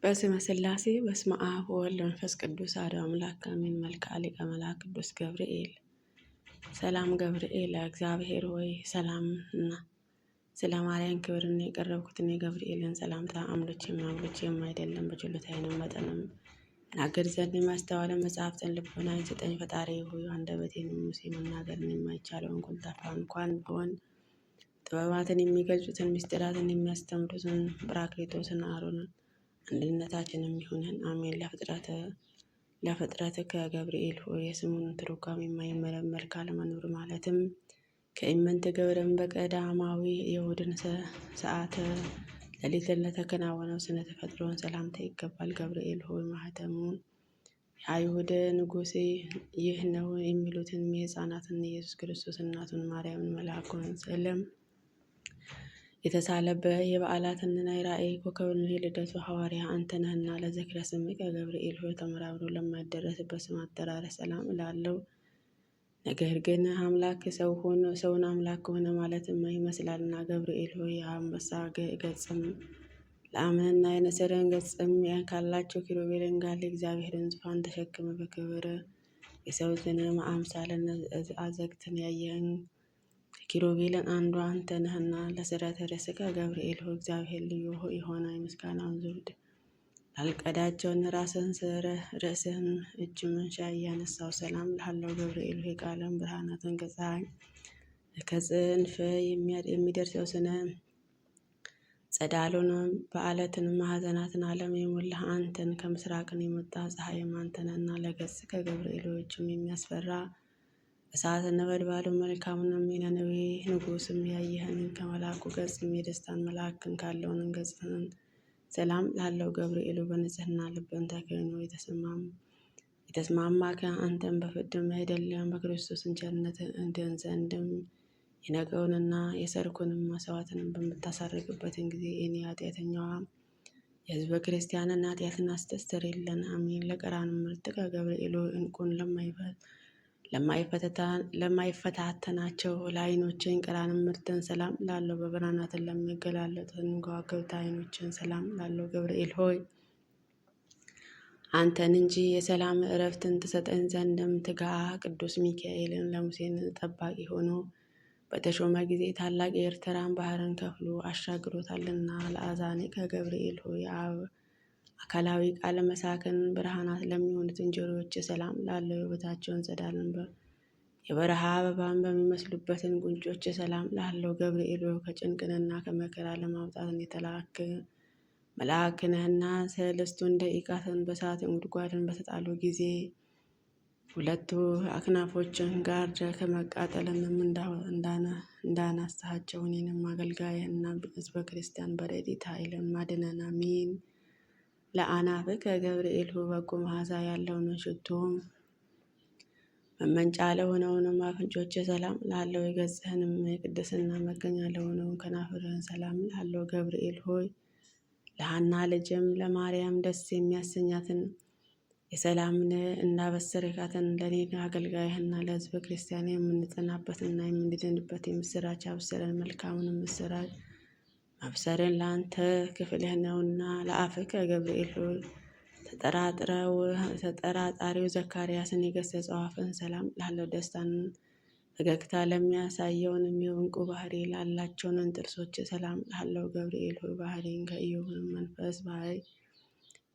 በስመ ሥላሴ በስመ አብ ወወልድ ወመንፈስ ቅዱስ አሐዱ አምላክ አሜን። መልክዓ ሊቀ መላእክት ቅዱስ ገብርኤል። ሰላም ገብርኤል እግዚአብሔር ሆይ ሰላም እና ስለ ማርያም ክብርን የቀረብኩትን የገብርኤልን ሰላምታ አምልቼም አይደለም በችሎታዬም መጠንም እናገር ዘንድ የማስተዋልን መጽሐፍትን ልቦና የሰጠኝ ፈጣሪ ሆይ አንደበቴንም ሙሴ መናገርን የማይቻለውን ኮልታፋ እንኳን ቢሆን ጥበባትን የሚገልጹትን ምስጢራትን የሚያስተምሩትን ጰራቅሊጦስን አሮንን አንድነታችንም ይሁንን አሜን። ለፍጥረት ከገብርኤል ሆይ የስሙን ትርጓሜ የማይመረመር ካለመኖር ማለትም ከኢመንት ገብረን በቀዳማዊ የእሑድን ሰዓተ ሌሊትን ለተከናወነው ስነ ተፈጥሮን ሰላምታ ይገባል። ገብርኤል ሆይ ማህተሙን የአይሁድ ንጉሥ ይህ ነው የሚሉትን የሕፃናትን ኢየሱስ ክርስቶስ እናቱን ማርያምን መልአኩን ስዕለም የተሳለበት የበዓላትና የራእይ ኮከብን የልደቱ ሐዋርያ አንተ ነህና ለዝክረ ስምከ ገብርኤል ሆይ ተመራምሮ ለማይደረስበት ስም አጠራር ሰላም እላለሁ። ነገር ግን አምላክ ሰውን አምላክ ሆነ ማለትም ይመስላልና ገብርኤል ሆይ የአንበሳ ገጽም ለአምንና የንስርን ገጽም ካላቸው ኪሩቤልን ጋር እግዚአብሔርን ዙፋን ተሸክመ በክብር የሰው ዝንም አምሳልን አዘግትን ያየህን ኪሩቤልን አንዱ አንተ ነህና ለስረተ ርስከ ገብርኤል ሆይ እግዚአብሔር ልዩ የሆነ የምስጋናውን ዘውድ ላልቀዳቸውን ርዕስህን እጅ መንሻ እያነሳው ሰላም ላለው ገብርኤል ሆይ ቃለም ብርሃናትን ከፀሐይ ከጽንፍ የሚደርሰው ስነ ጸዳሉን በዓለትን ማዕዘናትን ዓለም የሞላህ አንተን ከምስራቅን የመጣ ፀሐይም አንተ ነህና ለገጽ ከገብርኤሎችም የሚያስፈራ እሳት ነበልባሉ መልካሙንም የነነዌ ንጉሥም ያየህን ከመልአኩ ገጽም የደስታን መልአክን ካለውን ገጽህን ሰላም ላለው ገብርኤሉ በንጽህና ልብን ተክህኖ የተስማማ አንተን በፍድም አይደለም በክርስቶስን ቸርነት እንድን ዘንድም የነገውንና የሰርኩንም መስዋዕትንም በምታሳርግበትን ጊዜ እኔ ኃጢአተኛዋ የሕዝበ ክርስቲያንን ኃጢአትን አስተሰርይልን አሜን። ለቀራንዮ ምርጥ ከገብርኤሉ እንቁን ለማይፈታተናቸው ለዓይኖችን ቀራንዮ ምርትን ሰላም ላለው በብርሃናትን ለሚገላለጡትን ከዋክብት ዓይኖችን ሰላም ላለው ገብርኤል ሆይ አንተን እንጂ የሰላም እረፍትን ትሰጠን ዘንድም ትጋ ቅዱስ ሚካኤልን ለሙሴን ጠባቂ ሆኖ በተሾመ ጊዜ ታላቅ የኤርትራን ባህርን ከፍሎ አሻግሮታልና ለአዛኔ ከገብርኤል ሆይ አካላዊ ቃለ መሳክን ብርሃናት ለሚሆኑትን ጆሮዎች ሰላም ላለው የውበታቸውን ጸዳልን የበረሃ አበባን በሚመስሉበትን ጉንጮች ሰላም ላለው ገብርኤል ከጭንቅንና ከመከራ ለማውጣትን የተላክ መልአክ ነህና ሰለስቱን ደቂቃትን በእሳት ጉድጓድን በተጣሉ ጊዜ ሁለቱ አክናፎችን ጋር ከመቃጠልንም እንዳናሳቸው እኔንም አገልጋይህና ሕዝበ ክርስቲያን በረድኤት ኃይልን ማድነን አሜን። ለአናፍከ ገብርኤል በጎ መዓዛ ያለውን ሽቱም መመንጫ ለሆነውንም አፍንጮች ሰላም ላለው የገጽህንም የቅድስና መገኛ ለሆነውን ከናፍርህን ሰላም ላለው ገብርኤል ሆይ ለሐና ልጅም ለማርያም ደስ የሚያሰኛትን የሰላምን እንዳበሰርካትን ለኔ አገልጋይህና ለሕዝበ ክርስቲያን የምንጸናበትና የምንድንበት የምስራች አብስረን መልካሙን ምስራች ማብሰርን ለአንተ ክፍልህ ነውና ለአፍከ ገብርኤል ሆይ ተጠራጣሪው ዘካርያስን የገሰጸው አፍን ሰላም ላለው ደስታን ፈገግታ ለሚያሳየውንም የዕንቁ ባህሪ ላላቸውን ጥርሶች ሰላም ላለው ገብርኤል ሆይ ባህሪን ከኢዮብ መንፈስ ባህሪ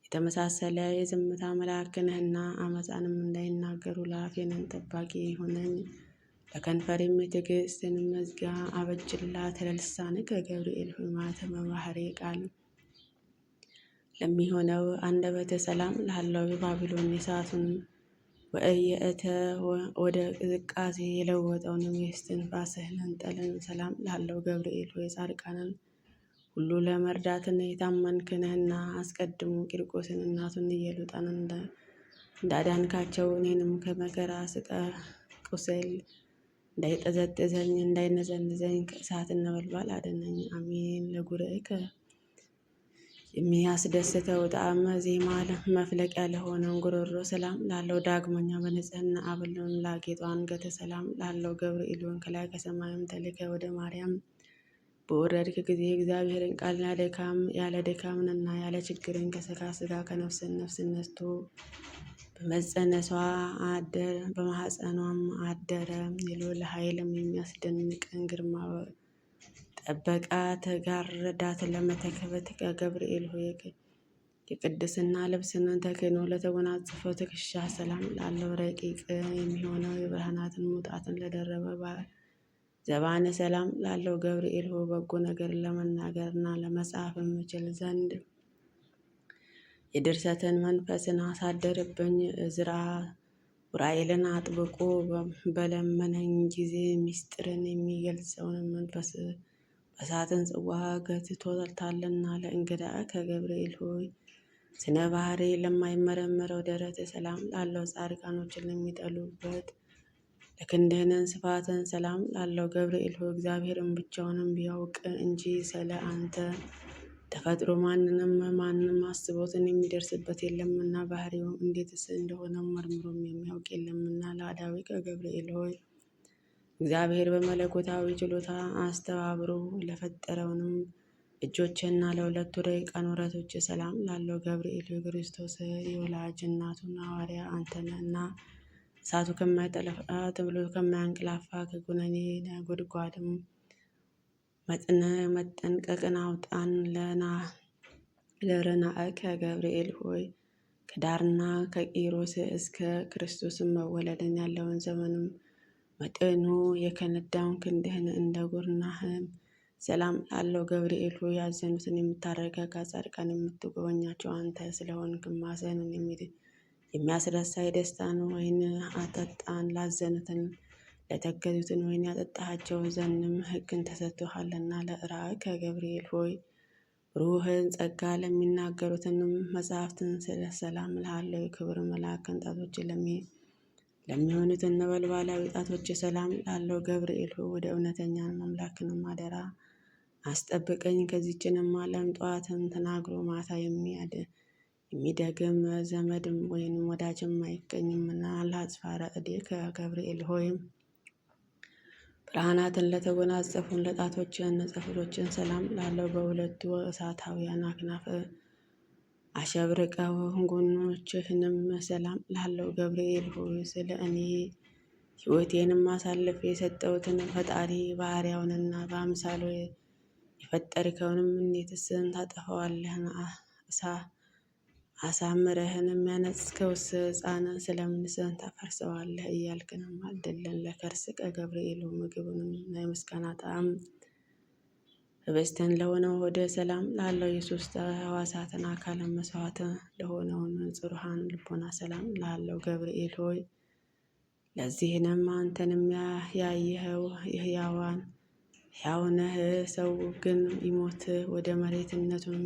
የተመሳሰለ የዝምታ መልአክ ነህና አመፃንም እንዳይናገሩ ለአፌንን ጠባቂ ሆነኝ ለከንፈሬም የትዕግስትን መዝጊያ አበጅላት ለልሳንከ ገብርኤል ሆይ ማኅተመ ባህሪ ቃል ለሚሆነው አንደበተ ሰላም ላለው የባቢሎን የሰዓቱን ወእየእተ ወደ ቅዝቃዜ የለወጠውን የእስትንፋስህን ጠልን ሰላም ላለው ገብርኤል ሆይ ጻድቃንን ሁሉ ለመርዳትን የታመንክ ነህና አስቀድሞ ቂርቆስን እናቱን ኢየሉጣንን እንዳዳንካቸው እኔንም ከመከራ ቁስል እንዳይጠዘጥዘኝ እንዳይነዘንዘኝ ከእሳት ነበልባል አድነኝ አሜን። ለጉርዕከ የሚያስደስተው ጣዕመ ዜማ መፍለቂያ ለሆነው ጉሮሮ ሰላም ላለው ዳግመኛ በንጽህና አብልን ላጌጡ አንገተ ሰላም ላለው ገብርኤል ከላይ ከሰማይም ተልከ ወደ ማርያም በወረድክ ጊዜ እግዚአብሔርን ቃል ያለ ድካምንና ያለ ችግርን ከሥጋ ሥጋ ከነፍስን ነፍስን ነስቶ በመጸነሷ በማኅፀኗም አደረ። የልዑል ኃይልም የሚያስደንቅን ግርማ ጠበቃ ተጋረዳት። ለመተከበት ከገብርኤል ሆይ የቅድስና ልብስን ተክህኖ ለተጎናጸፈው ትከሻ ሰላም ላለው ረቂቅ የሚሆነው የብርሃናትን መውጣትን ለደረበ ዘባነ ሰላም ላለው ገብርኤል ሆይ በጎ ነገር ለመናገርና ለመጻፍ የምችል ዘንድ የድርሰትን መንፈስን አሳደርብኝ። ዕዝራ ዑራኤልን አጥብቆ በለመነኝ ጊዜ ምስጢርን የሚገልጸውን መንፈስ በሳጥን ጽዋ ገትቶታልና ለእንግዳ ከገብርኤል ሆይ ስነ ባህሪ ለማይመረመረው ደረት ሰላም ላለው ጻድቃኖችን ለሚጠሉበት ለክንድህንን ስፋትን ሰላም ላለው ገብርኤል ሆይ እግዚአብሔርን ብቻውንም ቢያውቅ እንጂ ስለ አንተ ተፈጥሮ ማንም አስቦትን የሚደርስበት የለምና ባህሪው እንዴትስ እንደሆነ መርምሮም የሚያውቅ የለምና ለአዳዊ ከገብርኤል ሆይ እግዚአብሔር በመለኮታዊ ችሎታ አስተባብሮ ለፈጠረውንም እጆችና ለሁለቱ ረቂቃን ወረቶች ሰላም ላለው ገብርኤል የክርስቶስ የወላጅ እናቱን ሐዋርያ አንተነህና እሳቱ ከማይጠለፋ ተብሎ ከማያንቅላፋ ከኩነኔ ነጎድጓድም መጠንቀቅን አውጣን። ለረናእከ ገብርኤል ሆይ ከዳርና ከቂሮስ እስከ ክርስቶስም መወለድን ያለውን ዘመንም መጠኑ የከነዳውን ክንድህን እንደ ጎርናህም ሰላም ላለው ገብርኤል ሆይ ያዘኑትን የምታረጋጋ ጻድቃን የምትጎበኛቸው አንተ ስለሆንክ ማዘንን የሚያስረሳ የደስታን ወይን አጠጣን። ላዘኑትን ለተገዙትን ወይን ያጠጣሃቸው ዘንም ሕግን ተሰጥቶሃልና ለእራከ ገብርኤል ሆይ ሩህን ጸጋ ለሚናገሩትንም መጽሐፍትን ስለ ሰላም ላለው የክብር መልአክን ጣቶች ለሚሆኑትን ነበልባላዊ ጣቶች ሰላም ላለው ገብርኤል ሆይ ወደ እውነተኛን አምላክንም አደራ አስጠብቀኝ። ከዚችንም ዓለም ጠዋትም ተናግሮ ማታ የሚደግም ዘመድም ወይንም ወዳጅም አይገኝምና ለአጽፋረ እዴከ ገብርኤል ሆይም ብርሃናትን ለተጎናጸፉን ለጣቶችን ጽፍሮችን ሰላም ላለው በሁለቱ እሳታውያን አክናፍ አሸብርቀው ጎኖችህንም ሰላም ላለው ገብርኤል ሆይ ስለ እኔ ሕይወቴንም አሳልፌ የሰጠሁትን ፈጣሪ ባህሪያውንና በአምሳሉ የፈጠርከውንም እንዴትስ ታጠፋዋለህን? አሳምረህንም ያነጽከውስ ሕፃን ስለምንስን ታፈርሰዋለህ እያልክንም አልደለን። ለከርስቀ ገብርኤል ምግብንም የምስጋና ጣዕም ህብስትን ለሆነው ወደ ሰላም ላለው የሶስት ሕዋሳትን አካል መስዋዕት ለሆነውን ጽሩሃን ልቦና ሰላም ላለው ገብርኤል ሆይ ለዚህንም አንተንም ያየኸው የሕያዋን ሕያው ነህ። ሰው ግን ይሞት ወደ መሬትነቱም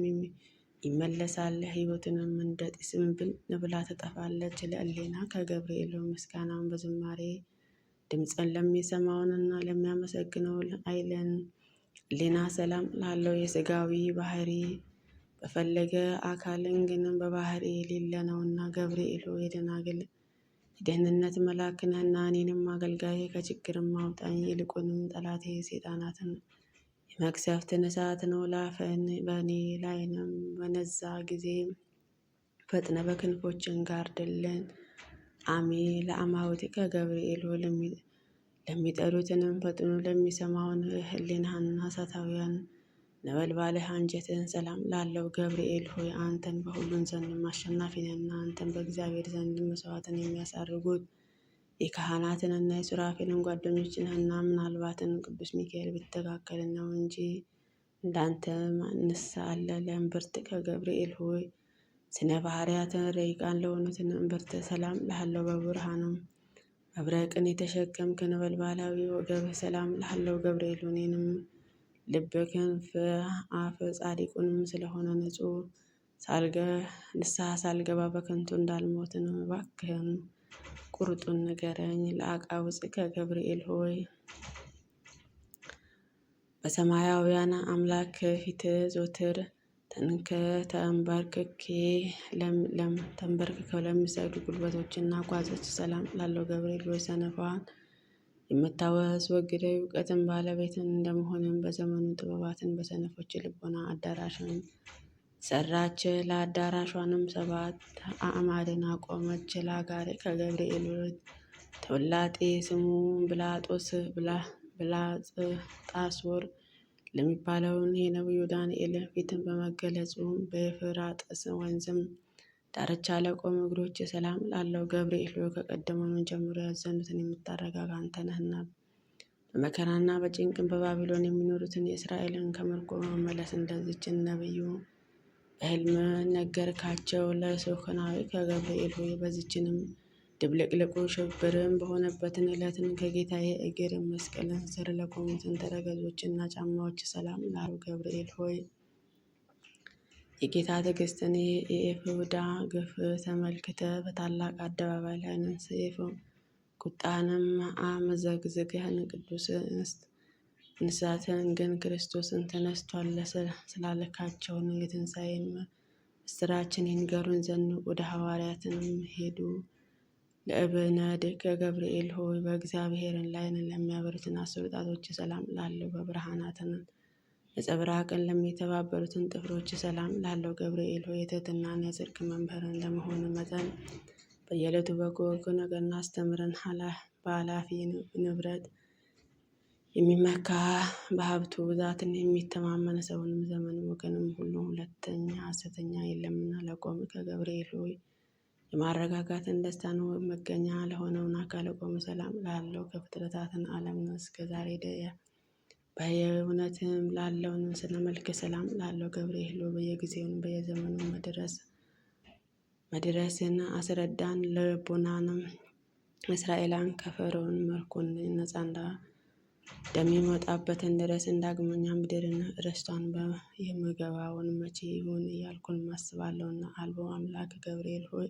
ይመለሳል። ሕይወትንም እንደ ጢስም ብን ብላ ትጠፋለች። ለእሌና ከገብርኤል ምስጋናውን በዝማሬ ድምፅን ለሚሰማውንና ለሚያመሰግነው አይለን ሌና ሰላም ላለው የሥጋዊ ባህሪ በፈለገ አካልን ግን በባህሪ የሌለ ነውና ገብርኤል የደናግል የደህንነት መልአክ ነህና እኔንም አገልጋይ ከችግርም አውጣኝ። ይልቁንም ጠላቴ ሰይጣናትን የመቅሰፍትን እሳት ነው ላፈን በእኔ ላይንም በነዛ ጊዜ ፈጥነ በክንፎችን ጋርድልን። አሜን። ለአማውቲከ ገብርኤል ለሚጠሩትንም ፈጥኖ ለሚሰማውን ህሊናህንና እሳታውያን ነበልባልህ አንጀትን ሰላም ላለው ገብርኤል ሆይ አንተን በሁሉን ዘንድም አሸናፊ ነህና አንተን በእግዚአብሔር ዘንድ መስዋዕትን የሚያሳርጉት የካህናትንና የሱራፌልን ጓደኞች ነህና ምናልባትን ቅዱስ ሚካኤል ቢተካከልን ነው እንጂ እንዳንተ ማንስ አለ። ለእምብርት ከገብርኤል ሆይ ስነ ባህርያትን ረቂቃን ለሆኑትን እምብርት ሰላም ላለው በብርሃኑም መብረቅን የተሸከምክ ነበልባላዊ ወገብህ ሰላም ላለው ገብርኤል እኔንም ልብ ክንፍ አፍ ጻዲቁንም ስለሆነ ንስሐ ሳልገባ በከንቱ እንዳልሞትን እባክህን ቁርጡን ንገረኝ። ለአቃውጽከ ገብርኤል ሆይ በሰማያውያን አምላክ ፊት ዞትር ተንበርክከው ለሚሰግዱ ጉልበቶችና ጓዞች ሰላም ላለው ገብርኤል ሆይ ሰነፏን የምታስወግደው እውቀትን ባለቤትን እንደመሆንም በዘመኑ ጥበባትን በሰነፎች ልቦና አዳራሽን ሰራች። ለአዳራሿንም 7 አዕማድን አቆመች። ለአጋሪ ከገብርኤል ተውላጤ ስሙ ብላጥሶር ለሚባለውን የነቢዩ ዳንኤል ፊትን በመገለጹ በኤፍራጥስ ወንዝም ዳርቻ ለቆሙ እግሮች ሰላም ላለው ገብርኤል ከቀደመውን ጀምሮ ያዘኑትን የምታረጋጋ አንተ ነህና በመከራና በጭንቅም በባቢሎን የሚኖሩትን የእስራኤልን ከምርኮ መመለስ እንደዚችን ነብዩ በሕልም ነገርካቸው። ለሶኮናዊ ከገብርኤል ሆይ በዚችንም ድብልቅልቁ ሽብርም በሆነበትን ዕለትን ከጌታዬ እግር መስቀልን ስር ለቆሙትን ተረገዞችና ጫማዎች ሰላም ላለው ገብርኤል ሆይ የጌታ ትዕግስትን የይሁዳ ግፍ ተመልክተ በታላቅ አደባባይ ላይ ሰይፍ ቁጣንም አመዘግዝገህን ቅዱስ እንስሳትን ግን ክርስቶስን ተነስቷል ስላለካቸውን የትንሣኤን ምስራችን ይንገሩን ዘንድ ወደ ሐዋርያትንም ሄዱ። ለእብነድ ከገብርኤል ሆይ በእግዚአብሔርን ላይ ለሚያበሩትን 10 ጣቶች ሰላም ላለው በብርሃናትን ነጸብራቅን ለሚተባበሩትን ጥፍሮች ሰላም ላለው ገብርኤል ሆይ የትሕትናን የጽድቅ መምህርን ለመሆን መጠን በየዕለቱ በጎ ነገርን አስተምረን። በኃላፊ ንብረት የሚመካ በሀብቱ ብዛትን የሚተማመን ሰውንም ዘመን ወገንም ሁሉ ሁለተኛ ሐሰተኛ የለምና ለቆም ከገብርኤል ሆይ የማረጋጋትን ደስታን መገኛ ለሆነውን አካለ ቆም ሰላም ላለው ከፍጥረታትን ዓለም እስከ ዛሬ በየእውነትም ላለውን ስነ መልክ ሰላም ላለው ገብርኤል በየጊዜውን በየዘመኑ መድረስን አስረዳን። ልቦናንም እስራኤላን ከፈርዖን ምርኮን ነፃ እንደሚወጣበትን ድረስ እንዳግመኛ ምድርን ርስቷን የምገባውን መቼ ይሁን እያልኩን አስባለሁና አልቦ አምላክ ገብርኤል ሆይ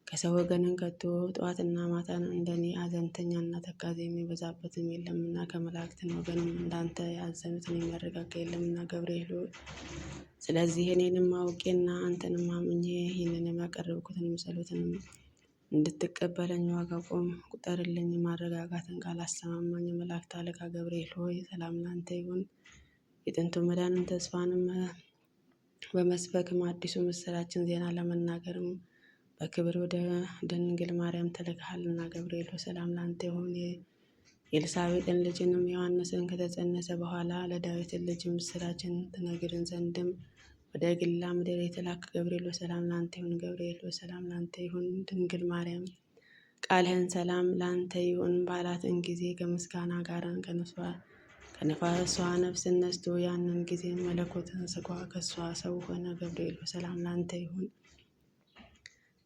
ከሰው ወገንን ከቶ ጠዋትና ማታን እንደኔ አዘንተኛና ተካዜ የሚበዛበትም የለምና ከመላእክትን ወገንም እንዳንተ ያዘኑትን የሚያረጋጋ የለምና ገብርኤል ሆይ ስለዚህ እኔንም አውቄና አንተንም አምኜ ይህንን ያቀረብኩትን ጸሎትንም እንድትቀበለኝ ዋጋ ቆም ቁጠርልኝ። ማረጋጋትን ቃል አሰማማኝ መላእክት አለቃ ገብርኤል ሆይ ሰላም ላንተ ይሁን። የጥንቱ መዳንን ተስፋንም በመስበክም አዲሱ ምስራችን ዜና ለመናገርም በክብር ወደ ድንግል ማርያም ተልከሃልና ገብርኤል ሆይ ሰላም ላንተ ይሁን። የኤልሳቤጥን ልጅንም ዮሐንስን ከተጸነሰ በኋላ ለዳዊትን ልጅ ምስራችን ትነግርን ዘንድም ወደ ግላ ምድር የተላከ ገብርኤል ሆይ ሰላም ላንተ ይሁን። ገብርኤል ሆይ ሰላም ላንተ ይሁን። ድንግል ማርያም ቃልህን ሰላም ላንተ ይሁን ባላትን ጊዜ ከምስጋና ጋር ከነፋሷ ነፍስ ነስቶ ያንን ጊዜ መለኮትን ስጋ ከሷ ሰው ሆነ። ገብርኤል ሆይ ሰላም ላንተ ይሁን።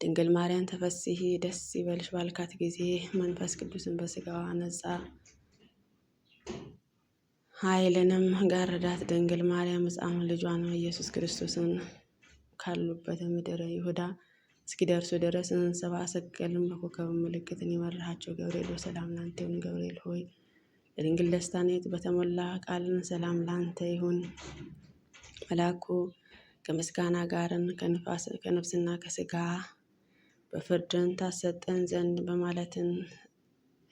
ድንግል ማርያም ተፈሥሒ ደስ ይበልሽ ባልካት ጊዜ መንፈስ ቅዱስን በስጋዋ ነጻ ኃይልንም ጋረዳት። ድንግል ማርያም ሕፃኑን ልጇን ኢየሱስ ክርስቶስን ካሉበት ምድረ ይሁዳ እስኪደርሱ ድረስ ሰብአ ሰገልን በኮከብ ምልክትን የመራሃቸው ገብርኤል ሆይ ሰላም ላንተ ይሁን። ገብርኤል ሆይ ለድንግል ደስታን በተሞላ ቃልን ሰላም ላንተ ይሁን። መልአኩ ከምስጋና ጋርን ከነፍስና ከስጋ በፍርድን ታሰጠን ዘንድ በማለትን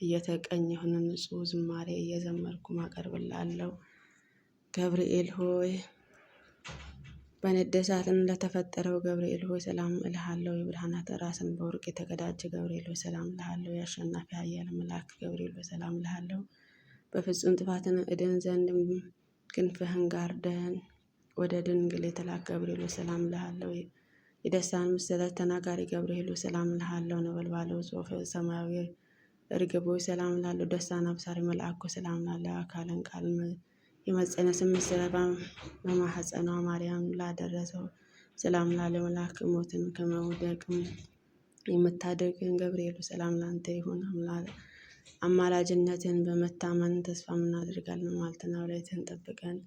እየተቀኘሁን ንጹሕ ዝማሬ እየዘመርኩ ማቀርብላለሁ። ገብርኤል ሆይ በንደሳትን ለተፈጠረው ገብርኤል ሆይ ሰላም እልሃለሁ። የብርሃናት ራስን በወርቅ የተቀዳጀ ገብርኤል ሆይ ሰላም እልሃለሁ። የአሸናፊ ኃያል መልአክ ገብርኤል ሆይ ሰላም እልሃለሁ። በፍጹም ጥፋትን እድን ዘንድ ክንፍህን ጋርደን ወደ ድንግል የተላከ ገብርኤል ሆይ ሰላም እልሃለሁ። የደስታን ምስጢራት ተናጋሪ ገብርኤል ሆይ ሰላም እልሃለሁ። ነበልባለ ጽሑፍ ሰማያዊ እርግብ ሆይ ሰላም እልሃለሁ። ደስታን አብሳሪ መልአክ ሆይ ሰላም እልሃለሁ። አካልን ቃል የመጸነስን ምስጢር በማኅፀኗ ማርያም ላደረሰው ሰላም እልሃለሁ። መልአክ ሞትን ከመውደቅም የምታደግ ገብርኤል ሆይ ሰላም ላንተ ይሁን። አማላጅነትን በመታመን ተስፋ እናደርጋለን። ማልትና ወላይትን ጠብቀን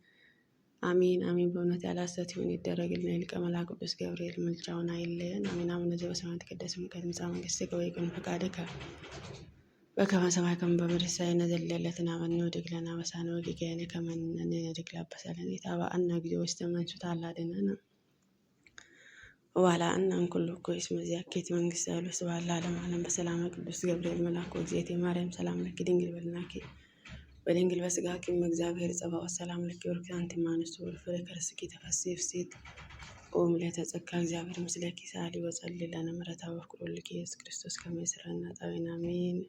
አሜን አሜን። በእውነት ያለ ሐሰት ይሁን ይደረግልን። የሊቀ መላእክት ቅዱስ ገብርኤል ምልጃውን አይለየን። አሜን። አቡነ ዘበሰማያት ይትቀደስ ስምከ ትምጻእ መንግሥትከ ወይኩን ፈቃድከ በከመ በሰማይ ከመ በምድር ሲሳየነ ዘለለዕለትነ ሀበነ ወኅድግ ለነ አበሳነ ወጌጋየነ ከመ ንሕነኒ ንኅድግ ለአበሳነ ኢታብአነ እግዚኦ ውስተ መንሱት አላድኅነነ ዋላ እናን ኩሉ እኮ እስመ ዚአኬት መንግስት ያሉ ስብሐት ለዓለመ ዓለም በሰላም ቅዱስ ገብርኤል መልአኩ እግዝእትየ ማርያም ሰላም ለኪ ድንግል በልናኪ ወድንግል በስጋኪ እግዚአብሔር ጸባኦት ሰላም ለኪ ወርክት አንቲ እምአንስቶ ወፍሬ ከርስኪ ተፈሥሒ ፍሥሕት ኦ ምልዕተ ጸጋ እግዚአብሔር ምስለኪ ሳሊ ወጸልይ ለነ ምሕረተ ወፍቅር ወልድኪ ኢየሱስ ክርስቶስ ከመ ይስረይ ኃጣውኢነ አሜን።